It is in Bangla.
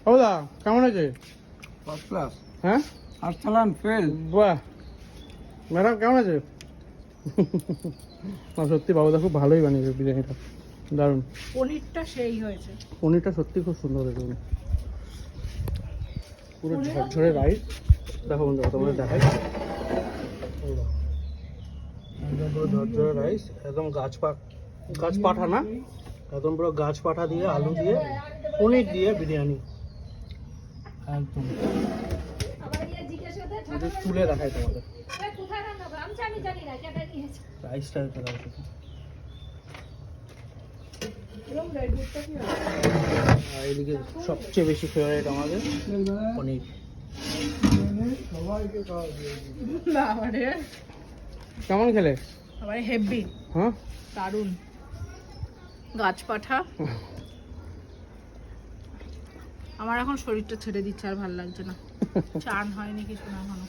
বাবুদা কেমন আছে? First class. হ্যাঁ আসসালাম ফেল। বাহ, ম্যাডাম কেমন আছে? না সত্যি বাবুদা খুব ভালোই বানিয়েছে বিরিয়ানিটা, দারুণ। পনিরটা সেই হয়েছে। পনিরটা সত্যি খুব সুন্দর হয়েছে, পুরো ঝরঝরে রাইস। দেখো বন্ধু তোমাদের দেখাই, একদম পুরো ঝরঝরে রাইস, একদম গাছ পাঠা না, একদম পুরো গাছ পাঠা দিয়ে আলু দিয়ে পনির দিয়ে বিরিয়ানি একদম। তুলে দেখাই তোমাদের রাইসটা। আর এদিকে সবচেয়ে বেশি ফেভারিট আমাদের পনির। কেমন খেলে? হেভি, হ্যাঁ দারুন, গাছ পাঠা। আমার এখন শরীরটা ছেড়ে দিচ্ছে, আর ভালো লাগছে না। চান হয়নি কিছু না এখনো।